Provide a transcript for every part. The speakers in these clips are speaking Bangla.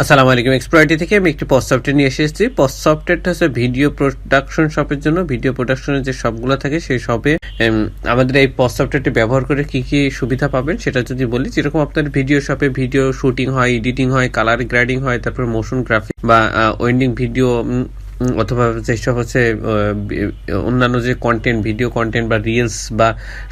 আসসালামু আলাইকুম। এক্সপ্লয়েটি থেকে আমি একটি পোস্ট সফটওয়্যার নিয়ে এসেছি। পোস্ট সফটওয়্যারটা হচ্ছে ভিডিও প্রোডাকশন শপের জন্য। ভিডিও প্রোডাকশনের যে শপগুলো থাকে সেই শপে আমাদের এই পোস্ট সফটওয়্যারটি ব্যবহার করে কি কি সুবিধা পাবেন সেটা যদি বলি, যেরকম আপনার ভিডিও শপে ভিডিও শুটিং হয়, এডিটিং হয়, কালার গ্রেডিং হয়, তারপর মোশন গ্রাফিক বা ওয়েন্ডিং ভিডিও অথবা যেসব হচ্ছে অন্যান্য যে কন্টেন্ট, ভিডিও কন্টেন্ট বা রিলস বা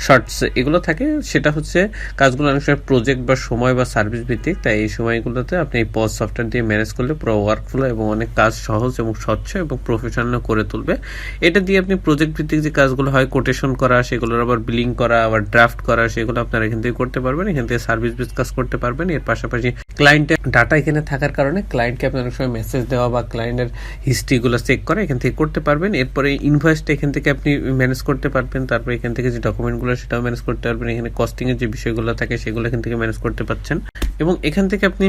শর্টস এগুলো থাকে, সেটা হচ্ছে কাজগুলো অনেক সময় প্রজেক্ট বা সময় বা সার্ভিস ভিত্তিক। তাই এই সময়গুলোতে আপনি এই পজ সফটওয়্যার দিয়ে ম্যানেজ করলে পুরো ওয়ার্কফ্লো এবং অনেক কাজ সহজ এবং স্বচ্ছ এবং প্রফেশনাল করে তুলবে। এটা দিয়ে আপনি প্রজেক্ট ভিত্তিক যে কাজগুলো হয়, কোটেশন করা, সেগুলোর আবার বিলিং করা, আবার ড্রাফট করা, সেগুলো আপনারা এখান থেকে করতে পারবেন। এখান থেকে সার্ভিস বেস কাজ করতে পারবেন। এর পাশাপাশি ক্লায়েন্টের ডাটা এখানে থাকার কারণে ক্লায়েন্টকে আপনি অনেক সময় মেসেজ দেওয়া বা ক্লায়েন্টের হিস্ট্রিগুলো চেক করা এখান থেকে করতে পারবেন। এরপরে ইনভয়েসটা এখান থেকে আপনি ম্যানেজ করতে পারবেন। তারপরে এখান থেকে যে ডকুমেন্টগুলো সেটাও ম্যানেজ করতে পারবেন। এখানে কস্টিং এর যে বিষয়গুলো থাকে সেগুলো এখান থেকে ম্যানেজ করতে পারছেন। এবং এখান থেকে আপনি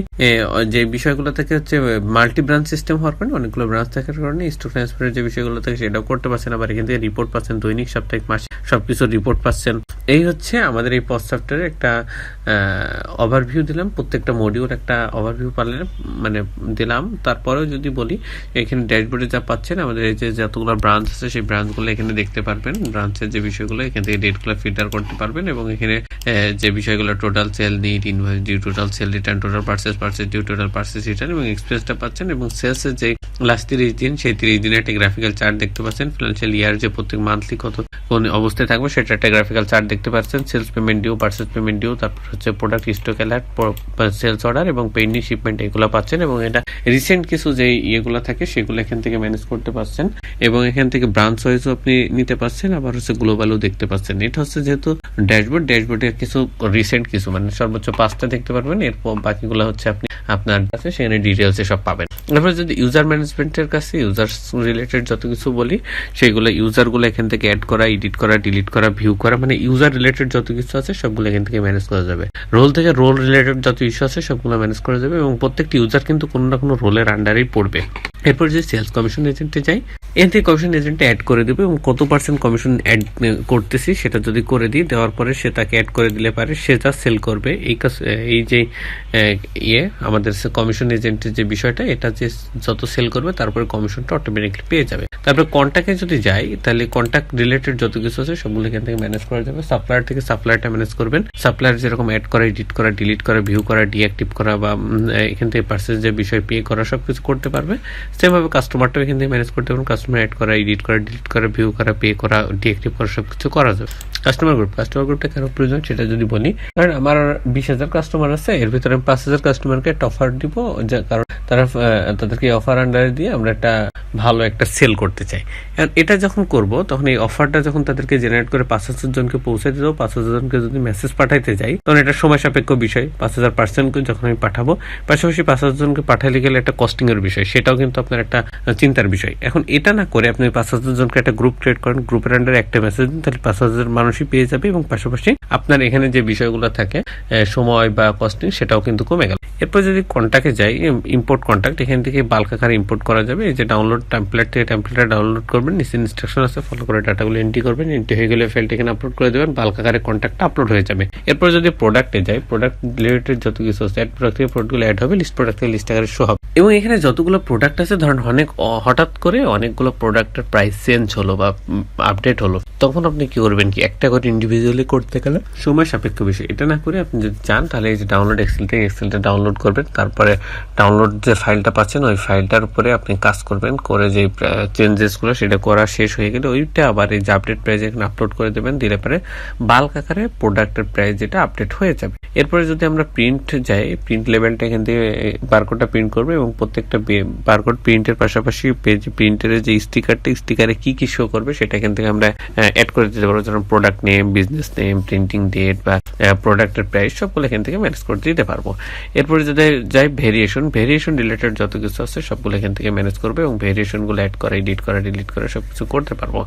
যে বিষয়গুলো থাকে হচ্ছে মাল্টি ব্রাঞ্চ সিস্টেম হওয়ার কারণে, অনেকগুলো ব্রাঞ্চ থাকার কারণে স্টক ট্রান্সফারের যে বিষয়গুলো থাকে সেটাও করতে পারছেন। আবার এখান থেকে রিপোর্ট পাচ্ছেন, দৈনিক, সাপ্তাহিক, মাসিক সবকিছু রিপোর্ট পাচ্ছেন। এই হচ্ছে আমাদের এই পোস্ট সফটওয়্যারের একটা ওভারভিউ দিলাম। প্রত্যেকটা মডিউল একটা ওভারভিউ মানে দিলাম। তারপরেও যদি বলি, এখানে ড্যাশবোর্ডে যা পাচ্ছেন, আমাদের এই যে যতগুলো ব্রাঞ্চ আছে সেই ব্রাঞ্চগুলো এখানে দেখতে পারবেন। ব্রাঞ্চের যে বিষয়গুলো এখান থেকে ডেটগুলো ফিল্টার করতে পারবেন এবং এখানে যে বিষয়গুলো total sale, net, invoice due, total sale return, total purchase due, total purchase return এবং এক্সপেন্সটা পাচ্ছেন। এবং সেলসের যে লাস্ট 30 দিন, সেই 30 দিনের একটা গ্রাফিক্যাল চার্ট দেখতে পাচ্ছেন। ফিনান্সিয়াল ইয়ার যে প্রত্যেক মান্থলি কোন অবস্থায় থাকবে সেটা একটা গ্রাফিক্যাল চার্ট দেখতে পাচ্ছেন। Sales payment due, purchase payment due, তারপর হচ্ছে product stock alert, sales order এবং পেন্ডিং শিপমেন্ট এগুলো পাচ্ছেন। এবং এটা রিসেন্ট কিছু যে ইয়েগুলো থাকে সেগুলো এখান থেকে ম্যানেজ করতে পারছেন। এবং এখান থেকে ব্রাঞ্চ ওয়াইজও আপনি নিতে পারছেন, আবার হচ্ছে গ্লোবালও দেখতে পাচ্ছেন। এটা হচ্ছে যেহেতু ড্যাশবোর্ডে কিছু রিসেন্ট কিছু মানে সর্বোচ্চ 5টা দেখতে পারবেন। এরপর বাকিগুলো হচ্ছে আপনি আপনার কাছে সেখানে ডিটেলসে সব পাবেন। এরপর যদি ইউজার ম্যানেজমেন্টের কাছে ইউজার রিলেটেড যত কিছু বলি, সেইগুলো ইউজারগুলো এখান থেকে অ্যাড করা, এডিট করা, ডিলিট করা, ভিউ করা, মানে ইউজার রিলেটেড যত কিছু আছে সবগুলো এখান থেকে ম্যানেজ করা যাবে। রোল থেকে রোল রিলেটেড যত ইস্যু আছে সবগুলো ম্যানেজ করা যাবে এবং প্রত্যেকটি ইউজার কিন্তু কোনো না কোনো রোলের আন্ডারেই পড়বে। এরপর যে সেলস কমিশন এজেন্টে যাই, এর থেকে কমিশন এজেন্টে অ্যাড করে দেবে এবং কত পার্সেন্ট কমিশন অ্যাড করতেছি সেটা যদি করে দিই, দেওয়ার পরে সে তাকে অ্যাড করে দিলে পারে, সে যা সেল করবে এই যে আমাদের কমিশন এজেন্টের যে বিষয়টা, এটা যে যত সেল করবে তারপরে কমিশনটা অটোমেটিকলি পেয়ে যাবে। তারপরে কন্ট্যাক্টে যদি যাই, তাহলে কন্ট্যাক্ট রিলেটেড যত কিছু আছে সবগুলো এখান থেকে ম্যানেজ করা যাবে। সাপ্লায়ার থেকে সাপ্লায়ারটা ম্যানেজ করবেন। সাপ্লায়ার যেরকম অ্যাড করা, এডিট করা, ডিলিট করা, ভিউ করা, ডিঅ্যাক্টিভ করা বা এখান থেকে পার্সেস যে বিষয় পে করা সবকিছু করতে পারবে। সেভাবে কাস্টমারটাও এখান থেকে ম্যানেজ করতে পারবেন। কাস্টমার অ্যাড করা, এডিট করা, ডিলিট করা, ভিউ করা, পে করা, ডিঅ্যাক্টিভ করা সবকিছু করা যাবে। কাস্টমার গ্রুপটা কেন প্রয়োজন সেটা যদি বলি, কারণ আমার 20,000 কাস্টমার আছে, এর ভিতরে 5,000 কাস্টমারকে একটা অফার দিব, কারণ তাদেরকে অফার আন্ডারে দিয়ে আমরা একটা ভালো একটা সেল করতে চাই। এটা যখন করব তখন এই অফারটা যখন তাদেরকে জেনারেট করে 5,000 জনকে পৌঁছে দেবো, 5,000 জনকে যদি মেসেজ পাঠাইতে যাই তখন এটা সময় সাপেক্ষ বিষয়। 5,000 পার্সেন্টকে যখন আমি পাঠাবো, পাশাপাশি 5,000 জনকে পাঠাইলে গেলে একটা কস্টিং এর বিষয়, সেটাও কিন্তু আপনার একটা চিন্তার বিষয়। এখন এটা না করে আপনি 5,000 জনকে একটা গ্রুপ ক্রিয়েট করেন, গ্রুপের আন্ডারে একটা মেসেজ দিন, তাহলে 5,000 মানুষই পেয়ে যাবে এবং পাশাপাশি আপনার এখানে যে বিষয়গুলো থাকে সময় বা কস্টিং সেটাও কিন্তু কমে গেল। এরপর যদি কন্ট্যাক্টে যাই, ইম্পোর্ট কন্ট্যাক্ট, এখান থেকে বাল্ক আকারে ইম্পোর্ট করা যাবে। এই যে ডাউনলোড টেমপ্লেট থেকে টেমপ্লেটটা ডাউনলোড করবেন, নিচে ইনস্ট্রাকশন আছে, ফলো করে ডাটাগুলো এন্ট্রি করবেন, এন্ট্রি হয়ে গেলে ফাইলটা এখানে আপলোড করে দেবেন, বাল্ক আকারে কন্ট্যাক্টটা আপলোড হয়ে যাবে। এরপর যদি প্রোডাক্টে যাই, প্রোডাক্ট রিলেটেড যত কিছু আছে, অ্যাড প্রোডাক্ট থেকে প্রোডাক্টগুলো অ্যাড হবে, লিস্ট প্রোডাক্ট থেকে লিস্ট আকারে শো হবে। এবং এখানে যতগুলো প্রোডাক্ট আছে, ধরেন হঠাৎ করে অনেকগুলো প্রোডাক্টের প্রাইস চেঞ্জ হলো বা আপডেট হলো, তখন আপনি কি করবেন, কি একটা করে ইন্ডিভিজুয়ালি করতে গেলে সময় সাপেক্ষ বিষয়। এটা না করে আপনি যদি চান তাহলে এই যে ডাউনলোড এক্সেল থেকে এক্সেলটা ডাউনলোড করবেন, তারপরে ডাউনলোড যে ফাইলটা পাচ্ছেন ওই ফাইলটার উপরে আপনি কাজ করবেন, করে যে চেঞ্জেসগুলো সেটা করা শেষ হয়ে গেলে ওইটা আবার এই যে আপডেট প্রাইস এখানে আপলোড করে দেবেন, দিলে পরে বাল্ক আকারে প্রোডাক্টের প্রাইস যেটা আপডেট হয়ে যাবে। এরপরে যদি আমরা প্রিন্ট যাই, প্রিন্ট লেভেলটা এখান থেকে বারকোডটা প্রিন্ট করবে এবং প্রত্যেকটা বারকোড প্রিন্টের পাশাপাশি পেজ প্রিন্টারের যে স্টিকারে কি কি শো করবে সেটা এখান থেকে আমরা অ্যাড করে দিতে পারবো, যেমন product name, business name, printing date বা প্রোডাক্টের প্রাইস সবগুলো এখান থেকে ম্যানেজ করে দিতে পারবো। এরপরে যদি যাই ভেরিয়েশন রিলেটেড যত কিছু আছে সবগুলো এখান থেকে ম্যানেজ করবে এবং ভেরিয়েশনগুলো অ্যাড করা, এডিট করা, ডিলিট করা সবকিছু করতে পারবো।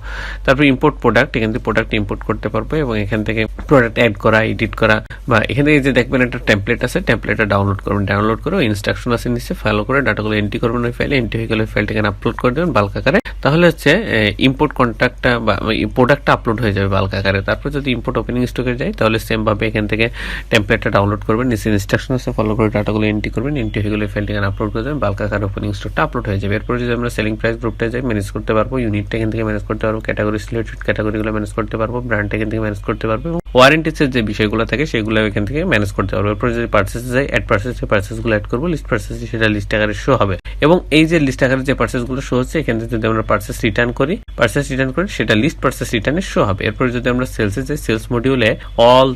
তারপর ইম্পোর্ট প্রোডাক্ট, এখান থেকে প্রোডাক্ট ইম্পোর্ট করতে পারবো এবং এখান থেকে প্রোডাক্ট অ্যাড করা, এডিট করা, বা এখানে যে দেখবেন একটা টেমপ্লেট আছে, টেমপ্লেটটা ডাউনলোড করবেন, ডাউনলোড করে ইনস্ট্রাকশন আছে নিচে, ফলো করে ডাটাগুলো এন্ট্রি করবেন ওই ফাইলে, এন্ট্রি হয়ে গেলে ফাইলটা এখানে আপলোড করে দেবেন বাল্ক আকারে। তাহলে হচ্ছে ইম্পোর্ট কন্ট্যাক্টটা বা প্রোডাক্ট প্রোডাক্টটা আপলোড হয়ে যাবে বাল্ক আকারে। তারপর যদি ইম্পোর্ট ওপেনিং স্টকে যাই তাহলে সেম ভাবে এখান থেকে টেমপ্লেটটা ডাউনলোড করবেন, নিচে ইনস্ট্রাকশন আছে ফলো করে ডাটাগুলো এন্ট্রি করবেন, এন্ট্রি হয়ে গেলে ফাইল ঠিকানা আপলোড করে দেবেন, বাল্ক আকারে ওপেনিং স্টকটা আপলোড হয়ে যাবে। এরপর যদি আমরা সেলিং প্রাইস গ্রুপটা যাই ম্যানেজ করতে পারবো, ইউনিটটা এখান থেকে ম্যানেজ করতে পারবো, ক্যাটাগরি সিলেক্টেড ক্যাটাগরিগুলো ম্যানেজ করতে পারবো, ব্র্যান্ড এখান থেকে ম্যানেজ করতে পারবো এবং ওয়ারেন্টিসের যে বিষয়গুলো থাকে সেগুলো এখান থেকে ম্যানেজ করতে পারবো। এরপর যদি পার্সেসে যাই অ্যাড পার্সেসে পার্সেসগুলো অ্যাড করবো, লিস্ট পার্সেসে সেটা লিস্ট আকারে শো হবে এবং এই যে লিস্ট আকারে যে পার্সেসগুলো শো হচ্ছে এখান থেকে যদি আমরা পার্সেস রিটার্ন করি সেটা লিস্ট পার্সেস রিটার্নে শো হবে। এরপর যদি আমরা সেলসে যাই সেলস মডিউলে অল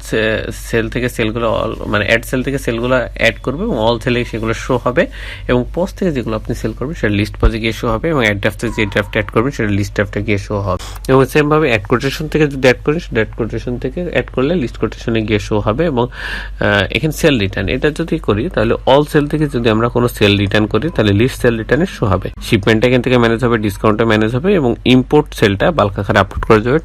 সেল থেকে সেলগুলো মানে অ্যাড সেল থেকে সেলগুলো অ্যাড করবে এবং অল সেলে সেগুলো শো হবে এবং পোস্ট থেকে যেগুলো আপনি সেল করবেন সেটা লিস্ট পজে গিয়ে শো হবে এবং অ্যাড ড্রাফটে যে ড্রাফট অ্যাড করবেন সেটা লিস্ট ড্রাফটে গিয়ে শো হবে এবং সেম ভাবে অ্যাড কোটেশন থেকে যদি অ্যাড করি সেটা অ্যাড কোটেশন থেকে অ্যাড করলে লিস্ট কোটেশনে গিয়ে শো হবে এবং এখানে সেল রিটার্ন এটা যদি করি তাহলে অল সেল থেকে যদি আমরা কোনো সেল রিটার্ন করি তাহলে লিস্ট সেল রিটার্নে শো হবে। শিপমেন্টটা এখান থেকে ম্যানেজ হবে, ডিসকাউন্টটা ম্যানেজ হবে এবং ইম্পোর্ট সেলটা বাল্ক আকারে আপলোড করে যাবে।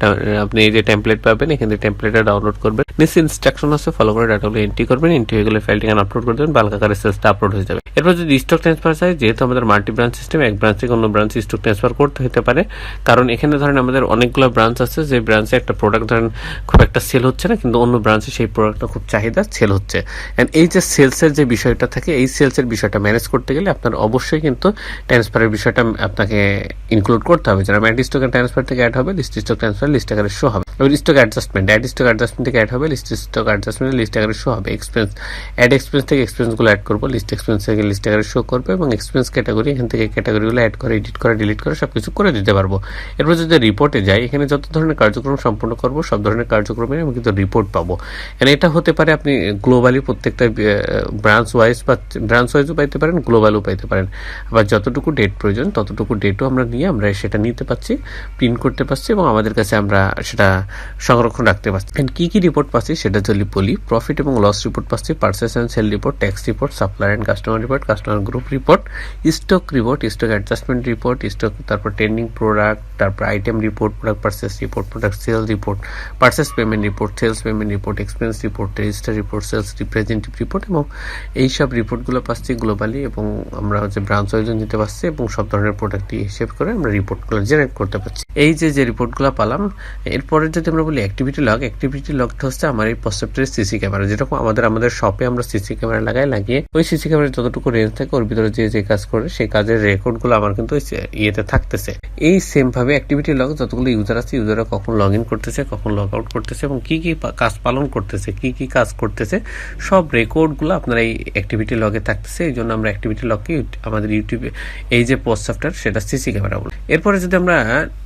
আপনি এই যে টেমপ্লেট পাবেন এখান থেকে টেমপ্লেটটা ডাউনলোড করবেন, নিচে ইনস্ট্রাকশন আছে ফলো করে ডাটাগুলো এন্ট্রি করবেন, এন্ট্রি হয়ে গেলে ফাইল ঠিকানা আপলোড করে দেবেন, বাল্ক আকারে সেলসটা আপলোড হয়ে যাবে। এরপর যদি স্টক ট্রান্সফার চাই, যেহেতু আমাদের মাল্টি ব্রাঞ্চ সিস্টেম এক ব্রাঞ্চ থেকে অন্য ব্রাঞ্চে স্টক ট্রান্সফার করতে হতে পারে, কারণ এখানে ধরেন আমাদের অনেকগুলো ব্রাঞ্চ আছে যে ব্রাঞ্চে একটা প্রোডাক্ট ধরেন খুব একটা সেল হচ্ছে না কিন্তু অন্য ব্রাঞ্চে সেই প্রোডাক্টটা খুব চাহিদা সেল হচ্ছে। এন্ড এই যে সেলসের যে বিষয়টা থাকে এই সেলসের বিষয়টা ম্যানেজ করতে গেলে আপনার অবশ্যই কিন্তু ট্রান্সফারের বিষয়টা আপনাকে ইনক্লুড করতে হবে। যারা অ্যাড স্টক ট্রান্সফার থেকে অ্যাড হবে লিস্ট স্টক ট্রান্সফার লিস্ট আকারে শো হবে, এবার stock adjustment add stock adjustment থেকে অ্যাড হবে, লিস্ট স্টক অ্যাডজাস্টমেন্ট লিস্ট আকারে শো হবে। এক্সপেন্স অ্যাড এক্সপেন্স থেকে এক্সপেন্সগুলো অ্যাড করবো, লিস্ট এক্সপেন্স থেকে লিস্ট আকারে শো করবে এবং এক্সপেন্স ক্যাটাগরি এখান থেকে ক্যাটাগরিগুলো অ্যাড করে এডিট করে ডিলিট করে সবকিছু করে দিতে পারবো। এরপর যদি রিপোর্টে যাই এখানে যত ধরনের কার্যক্রম সম্পন্ন করবো সব ধরনের কার্যক্রমে আমি কিন্তু রিপোর্ট পাবো। এটা হতে পারে আপনি গ্লোবালি প্রত্যেকটা ব্রাঞ্চ ওয়াইজও পাইতে পারেন, গ্লোবালও পাইতে পারেন। আবার যতটুকু ডেট প্রয়োজন ততটুকু ডেটও আমরা সেটা নিতে পারছি, প্রিন্ট করতে পারছি এবং আমাদের কাছে আমরা সেটা সংরক্ষণ রাখতে পারছি। কি কি রিপোর্ট পাচ্ছি সেটা যদি বলি, প্রফিট এবং লস রিপোর্ট পাচ্ছি, purchase and sale report, tax report, supplier and customer report, customer group report, stock adjustment report, stock তারপর ট্রেন্ডিং প্রোডাক্ট, তারপর item report, product purchase report, product sale report, purchase payment report, sales payment report, expense report, register report, sales representative report এবং এইসব রিপোর্টগুলো পাচ্ছি গ্লোবালি এবং আমরা ব্রাঞ্চ ওয়াইজ নিতে পারছি এবং সব ধরনের প্রোডাক্ট হিসেব করে আমরা রিপোর্টগুলো জেনারেট করতে পারছি। এই যে রিপোর্টগুলো পালাম, এরপরে যদি আমরা বলি অ্যাক্টিভিটি লগটা হচ্ছে আমার এই প্রসেপ্টের সিসি ক্যামেরা, যেরকম আমাদের শপে আমরা সিসি ক্যামেরা লাগিয়ে ওই সিসি ক্যামেরা যতটুকু রেঞ্জ থাকে ওর ভিতরে যে কাজ করে সেই কাজের রেকর্ডগুলো আমার কিন্তু ইয়েতে থাকতেছে। এই সেম ভাবে অ্যাক্টিভিটি লগ যতগুলো ইউজার আছে ইউজাররা কখন লগ ইন করতেছে, কখন লগ আউট করতেছে এবং কি কাজ পালন করতেছে, কি কাজ করতেছে সব রেকর্ডগুলো আপনার এই অ্যাক্টিভিটি লগে থাকতেছে। এই জন্য আমরা অ্যাক্টিভিটি লগকে আমাদের ইউটিউবে এই যে পোস্ট সফটওয়্যার সেটা সিসি ক্যামেরা বলি। এরপরে যদি আমরা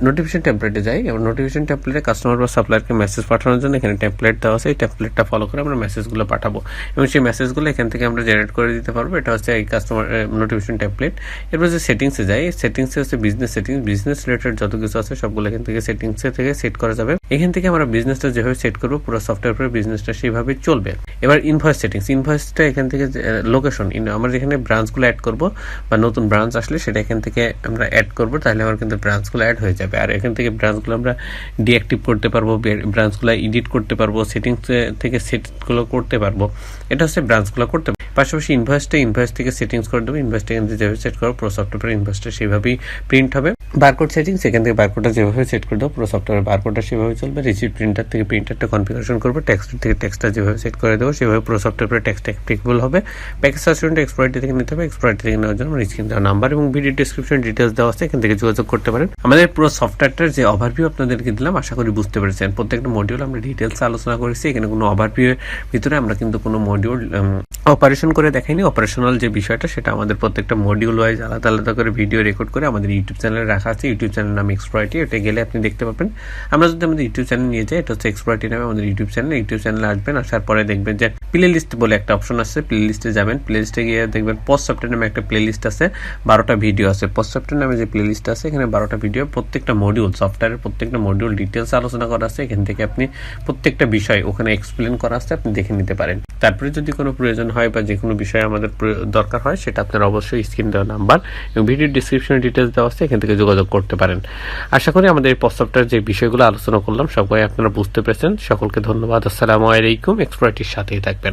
নোটিফিকেশন টেমপ্লেটে যাই, নোটিফিকেশন টেমপ্লেটে কাস্টমার বা সাপ্লায়ারকে মেসেজ পাঠানোর জন্য এখানে টেমপ্লেট দেওয়া আছে, এই টেমপ্লেটটা ফলো করে আমরা মেসেজগুলো পাঠাবো এবং সেই মেসেজগুলো এখান থেকে আমরা জেনারেট করে দিতে পারবো। এটা হচ্ছে এই কাস্টমার নোটিফিকেশন টেমপ্লেট। এরপর যে সেটিংসে যাই, সেটিংসে হচ্ছে বিজনেস রিলেটেড যত কিছু আছে সবগুলো এখান থেকে সেটিংসে থেকে সেট করা যাবে। এখান থেকে আমরা বিজনেসটা যেভাবে সেট করবো পুরো সফটওয়্যার পরে বিজনেসটা সেইভাবে চলবে। এবার ইনভয়েস সেটিংস, ইনভয়েসটা এখান থেকে লোকেশন আমরা যেখানে ব্রাঞ্চগুলো অ্যাড করবো বা নতুন ব্রাঞ্চ আসলে সেটা এখান থেকে আমরা অ্যাড করবো, তাহলে আমার কিন্তু ব্রাঞ্চগুলো অ্যাড হয়ে যাবে। আর এখান থেকে ব্রাঞ্চগুলো আমরা ডিঅ্যাক্টিভ করতে পারবো, ব্রাঞ্চগুলো এডিট করতে পারবো, সেটিংস থেকে সেটগুলো করতে পারবো। এটা হচ্ছে ব্রাঞ্চগুলো করতে পারবো। পাশাপাশি ইনভয়েস থেকে সেটিংস করে দেবো, ইনভয়েসটা এখান থেকে যেভাবে সেট করবো পুরো সফটওয়্যার ইনভয়েসটা সেভাবেই প্রিন্ট হবে। বারকোড সেটিংস এখান থেকে বারকোডটা যেভাবে সেট করে দেবো পুরো সফটওয়্যার বারকোডটা সেভাবে চলবে। রিসিপ্ট প্রিন্টার থেকে প্রিন্টারটা কনফিগারেশন করবো, টেক্সট থেকে টেক্সটটা যেভাবে সেট করে দেবো সেভাবে পুরো সফটওয়্যার টেক্সট অ্যাপ্লিকেবল হবে। প্যাকেজ সাসপেন্ড এক্সপ্লয়েট থেকে নিতে হবে, এক্সপ্লয়েট থেকে নেওয়ার জন্য আমার স্ক্রিন দেওয়া নাম্বার এবং ভিডিও ডেসক্রিপশন ডিটেলস দেওয়া আছে, এখান থেকে যোগাযোগ করতে পারেন। আমাদের পুরো সফটওয়্যারটার যে ওভারভিউ আপনাদেরকে দিলাম আশা করি বুঝতে পেরেছেন। প্রত্যেকটা মডিউল আমরা ডিটেলস আলোচনা করেছি, এখানে কোনো ওভারভিউ ভিতরে আমরা কিন্তু কোনো মডিউল অপারেশন করে দেখাইনি। অপারেশনাল যে বিষয়টা সেটা আমাদের প্রত্যেকটা মডিউল ওয়াইজ আলাদা আলাদা করে ভিডিও রেকর্ড করে আমাদের ইউটিউব চ্যানেলে রাখা আছে। ইউটিউব চ্যানেল নাম এক্সপ্লয়েটি, এটা গেলে আপনি দেখতে পাবেন। আমরা যদি আমাদের ইউটিউব চ্যানেল নিয়ে যাই, এটা হচ্ছে এক্সপ্লয়েটি নামে আমাদের ইউটিউব চ্যানেলে আসবেন, আসার পরে দেখবেন যে প্লে লিস্ট বলে একটা অপশন আছে, প্লে লিস্টে যাবেন, প্লে লিস্টে গিয়ে দেখবেন পোস্ট সফটওয়্যার নামে একটা প্লে লিস্ট আছে, 12টা ভিডিও আছে। পোস্ট সফটওয়্যার নামে যে প্লে লিস্ট আছে এখানে 12টা ভিডিও, প্রত্যেকটা মডিউল সফটওয়্যারের প্রত্যেকটা মডিউল ডিটেলস আলোচনা করা আছে। এখান থেকে আপনি প্রত্যেকটা বিষয় ওখানে এক্সপ্লেন করা আছে, আপনি দেখে নিতে পারেন। তারপরে যদি কোনো প্রয়োজন হয় বা যে কোনো বিষয়ে আমাদের দরকার হয় সেটা আপনার অবশ্যই স্ক্রিন দেওয়া নাম্বার এবং ভিডিও ডিসক্রিপশনে ডিটেলস দেওয়া আছে, এখান থেকে যোগাযোগ করতে পারেন। আশা করি আমাদের এই পোস্ট সফটওয়্যার যে বিষয়গুলো আলোচনা করলাম সবাই আপনারা বুঝতে পেরেছেন। সকলকে ধন্যবাদ। আসসালামু আলাইকুম। এক্সপ্লয়েটির সাথেই থাকবেন।